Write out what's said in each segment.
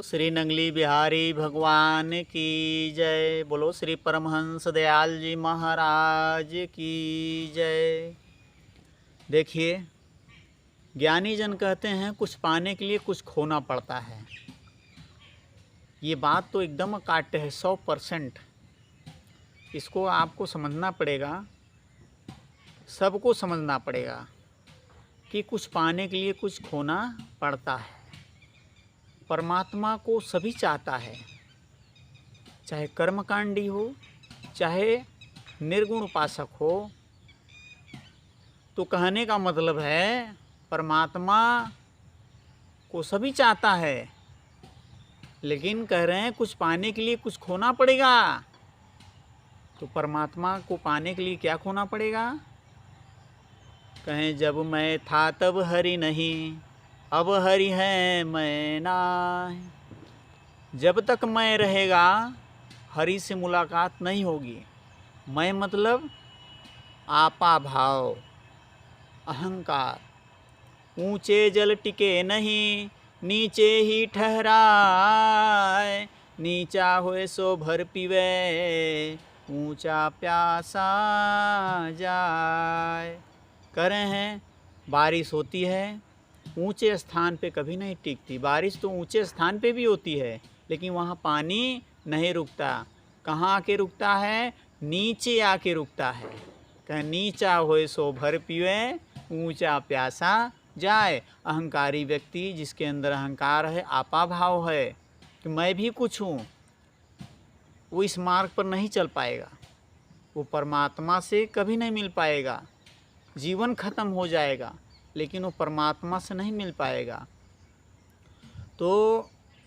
श्री नंगली बिहारी भगवान की जय। बोलो श्री परमहंस दयाल जी महाराज की जय। देखिए, ज्ञानी जन कहते हैं कुछ पाने के लिए कुछ खोना पड़ता है। ये बात तो एकदम काट है 100%। इसको आपको समझना पड़ेगा, सबको समझना पड़ेगा कि कुछ पाने के लिए कुछ खोना पड़ता है। परमात्मा को सभी चाहता है, चाहे कर्मकांडी हो चाहे निर्गुण उपासक हो। तो कहने का मतलब है परमात्मा को सभी चाहता है, लेकिन कह रहे हैं कुछ पाने के लिए कुछ खोना पड़ेगा। तो परमात्मा को पाने के लिए क्या खोना पड़ेगा? कहें जब मैं था तब हरि नहीं, अब हरि है मैं नाही। जब तक मैं रहेगा हरि से मुलाकात नहीं होगी। मैं मतलब आपा भाव, अहंकार। ऊंचे जल टिके नहीं, नीचे ही ठहराए। नीचा होए सो भर पीवे, ऊंचा प्यासा जाए। कह रहे हैं बारिश होती है, ऊंचे स्थान पे कभी नहीं टिकती। बारिश तो ऊंचे स्थान पे भी होती है, लेकिन वहाँ पानी नहीं रुकता। कहाँ आके रुकता है? नीचे आके रुकता है। कह नीचा होए सो भर पीवे, ऊंचा प्यासा जाए। अहंकारी व्यक्ति, जिसके अंदर अहंकार है, आपा भाव है कि मैं भी कुछ हूँ, वो इस मार्ग पर नहीं चल पाएगा। वो परमात्मा से कभी नहीं मिल पाएगा। जीवन खत्म हो जाएगा, लेकिन वो परमात्मा से नहीं मिल पाएगा। तो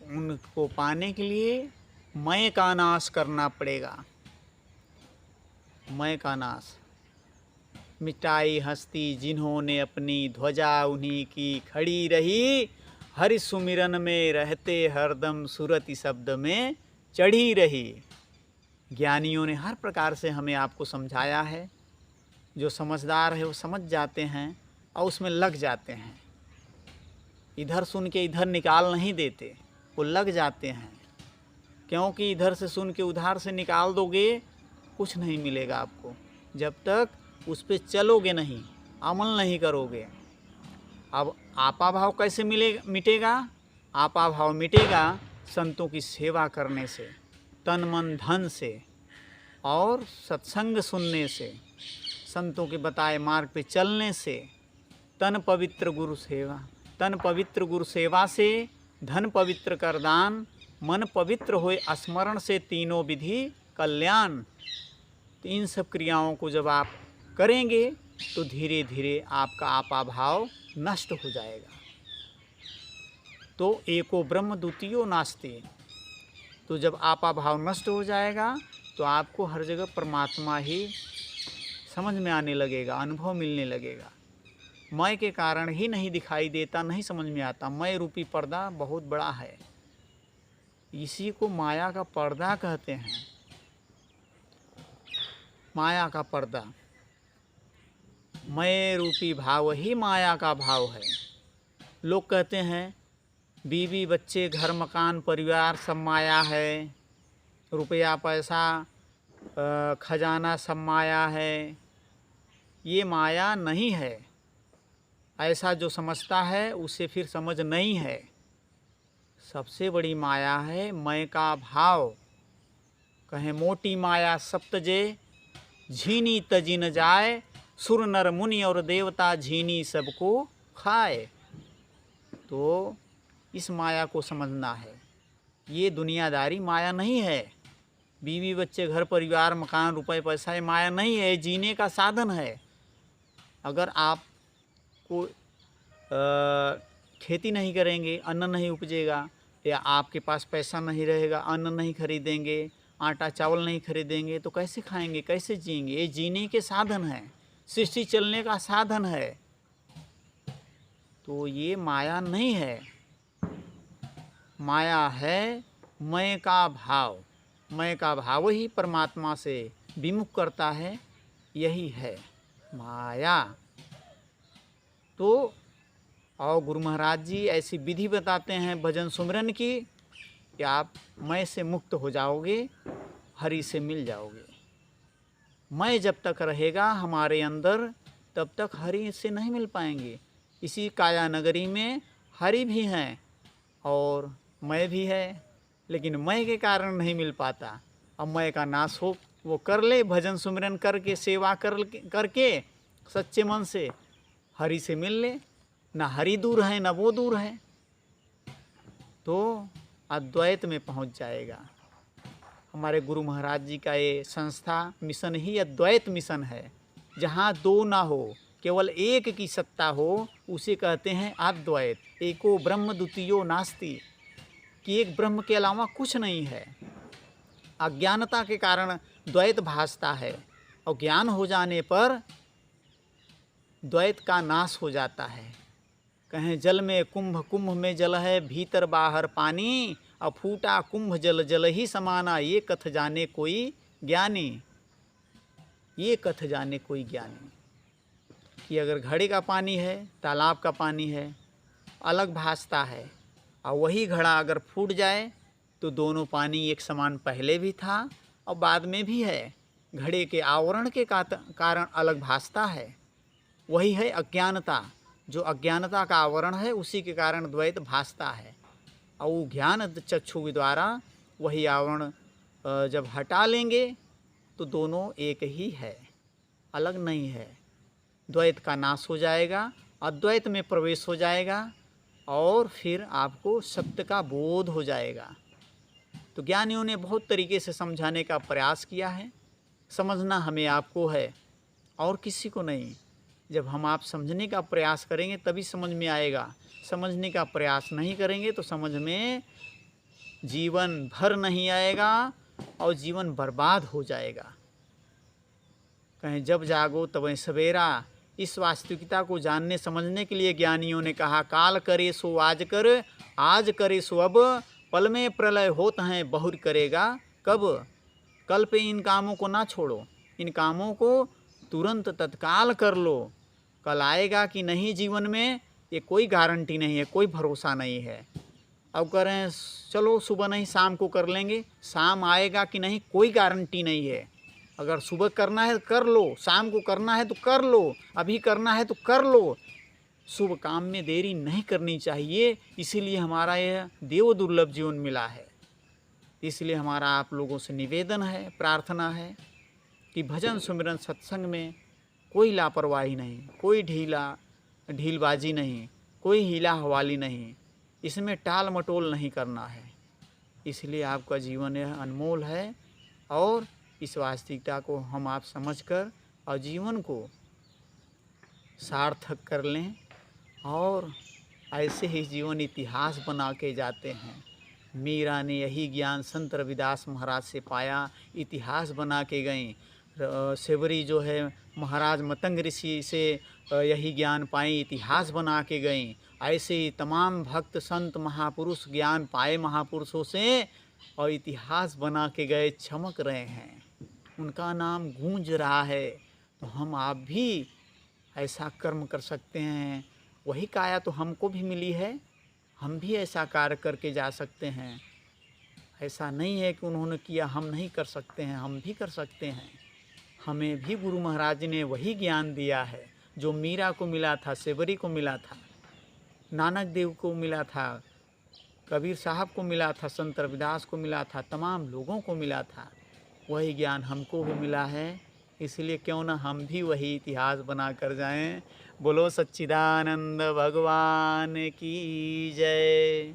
उनको पाने के लिए मैं का नाश करना पड़ेगा। मैं का नाश। मिटाई हस्ती जिन्होंने अपनी, ध्वजा उन्हीं की खड़ी रही। हरि सुमिरन में रहते हरदम, सुरति शब्द में चढ़ी रही। ज्ञानियों ने हर प्रकार से हमें आपको समझाया है। जो समझदार है वो समझ जाते हैं और उसमें लग जाते हैं। इधर सुन के इधर निकाल नहीं देते, वो लग जाते हैं। क्योंकि इधर से सुन के उधर से निकाल दोगे, कुछ नहीं मिलेगा आपको जब तक उस पर चलोगे नहीं, अमल नहीं करोगे। अब आपा भाव कैसे मिटेगा? आपा भाव मिटेगा संतों की सेवा करने से, तन मन धन से, और सत्संग सुनने से, संतों के बताए मार्ग पे चलने से। तन पवित्र गुरु सेवा, तन पवित्र गुरु सेवा से, धन पवित्र कर दान, मन पवित्र होए स्मरण से, तीनों विधि कल्याण। तो इन सब क्रियाओं को जब आप करेंगे तो धीरे धीरे आपका आपा भाव नष्ट हो जाएगा। तो एको ब्रह्म द्वितीयो नास्ति। तो जब आपा भाव नष्ट हो जाएगा तो आपको हर जगह परमात्मा ही समझ में आने लगेगा, अनुभव मिलने लगेगा। मैं के कारण ही नहीं दिखाई देता, नहीं समझ में आता। मैं रूपी पर्दा बहुत बड़ा है, इसी को माया का पर्दा कहते हैं। माया का पर्दा, मैं रूपी भाव ही माया का भाव है। लोग कहते हैं बीवी बच्चे घर मकान परिवार सब माया है, रुपया पैसा खजाना सब माया है। ये माया नहीं है। ऐसा जो समझता है उसे फिर समझ नहीं है। सबसे बड़ी माया है मैं का भाव। कहें मोटी माया सप्तजे, झीनी तजी न जाए। सुर नर मुनि और देवता झीनी सबको खाए। तो इस माया को समझना है। ये दुनियादारी माया नहीं है। बीवी बच्चे घर परिवार मकान रुपए पैसा ये माया नहीं है, जीने का साधन है। अगर आप को खेती नहीं करेंगे, अन्न नहीं उपजेगा, या आपके पास पैसा नहीं रहेगा, अन्न नहीं खरीदेंगे, आटा चावल नहीं खरीदेंगे, तो कैसे खाएंगे, कैसे जिएंगे? ये जीने के साधन है, सृष्टि चलने का साधन है। तो ये माया नहीं है। माया है मैं का भाव। मैं का भाव ही परमात्मा से विमुख करता है, यही है माया। तो और गुरु महाराज जी ऐसी विधि बताते हैं भजन सुमरन की कि आप मैं से मुक्त हो जाओगे, हरि से मिल जाओगे। मैं जब तक रहेगा हमारे अंदर तब तक हरि से नहीं मिल पाएंगे। इसी काया नगरी में हरि भी हैं और मैं भी है, लेकिन मैं के कारण नहीं मिल पाता। अब मैं का नाश हो वो कर ले, भजन सुमिरन करके सेवा करके सच्चे मन से हरि से मिल ले। ना हरि दूर है ना वो दूर है, तो अद्वैत में पहुंच जाएगा। हमारे गुरु महाराज जी का ये संस्था मिशन ही अद्वैत मिशन है। जहाँ दो ना हो, केवल एक की सत्ता हो, उसे कहते हैं अद्वैत। एको ब्रह्म द्वितीयो नास्ति, कि एक ब्रह्म के अलावा कुछ नहीं है। अज्ञानता के कारण द्वैत भासता है और ज्ञान हो जाने पर द्वैत का नाश हो जाता है। कहें जल में कुंभ, कुंभ में जल है, भीतर बाहर पानी, और फूटा कुंभ जल जल ही समाना, ये कथ जाने कोई ज्ञानी। ये कथ जाने कोई ज्ञानी कि अगर घड़े का पानी है, तालाब का पानी है, अलग भासता है, और वही घड़ा अगर फूट जाए तो दोनों पानी एक समान पहले भी था और बाद में भी है। घड़े के आवरण के कारण अलग भासता है। वही है अज्ञानता। जो अज्ञानता का आवरण है उसी के कारण द्वैत भासता है, और वो ज्ञान चक्षु के द्वारा वही आवरण जब हटा लेंगे तो दोनों एक ही है, अलग नहीं है। द्वैत का नाश हो जाएगा, अद्वैत में प्रवेश हो जाएगा, और फिर आपको सत्य का बोध हो जाएगा। तो ज्ञानियों ने बहुत तरीके से समझाने का प्रयास किया है। समझना हमें आपको है और किसी को नहीं। जब हम आप समझने का प्रयास करेंगे तभी समझ में आएगा। समझने का प्रयास नहीं करेंगे तो समझ में जीवन भर नहीं आएगा और जीवन बर्बाद हो जाएगा। कहें जब जागो तब सवेरा। इस वास्तविकता को जानने समझने के लिए ज्ञानियों ने कहा, काल करे सो आज कर, आज करे सो अब, पल में प्रलय होत हैं बहुर करेगा कब। कल पे इन कामों को ना छोड़ो, इन कामों को तुरंत तत्काल कर लो। कल आएगा कि नहीं जीवन में ये कोई गारंटी नहीं है, कोई भरोसा नहीं है। अब करें चलो सुबह नहीं शाम को कर लेंगे, शाम आएगा कि नहीं कोई गारंटी नहीं है। अगर सुबह करना है कर लो, शाम को करना है तो कर लो, अभी करना है तो कर लो। शुभ काम में देरी नहीं करनी चाहिए। इसीलिए हमारा यह देव दुर्लभ जीवन मिला है। इसलिए हमारा आप लोगों से निवेदन है, प्रार्थना है कि भजन सुमिरन सत्संग में कोई लापरवाही नहीं, कोई ढीलबाजी नहीं, कोई हीला हवाली नहीं, इसमें टाल मटोल नहीं करना है। इसलिए आपका जीवन यह अनमोल है, और इस वास्तविकता को हम आप समझकर और जीवन को सार्थक कर लें, और ऐसे ही जीवन इतिहास बना के जाते हैं। मीरा ने यही ज्ञान संत रविदास महाराज से पाया, इतिहास बना के गए। सेवरी जो है महाराज मतंग ऋषि से यही ज्ञान पाए, इतिहास बना के गए। ऐसे ही तमाम भक्त संत महापुरुष ज्ञान पाए महापुरुषों से और इतिहास बना के गए, चमक रहे हैं, उनका नाम गूंज रहा है। तो हम आप भी ऐसा कर्म कर सकते हैं। वही काया तो हमको भी मिली है, हम भी ऐसा कार्य करके जा सकते हैं। ऐसा नहीं है कि उन्होंने किया हम नहीं कर सकते हैं, हम भी कर सकते हैं। हमें भी गुरु महाराज ने वही ज्ञान दिया है जो मीरा को मिला था, सेवरी को मिला था, नानक देव को मिला था, कबीर साहब को मिला था, संत रविदास को मिला था, तमाम लोगों को मिला था। वही ज्ञान हमको भी मिला है। इसलिए क्यों ना हम भी वही इतिहास बना कर जाएं। बोलो सच्चिदानंद भगवान की जय।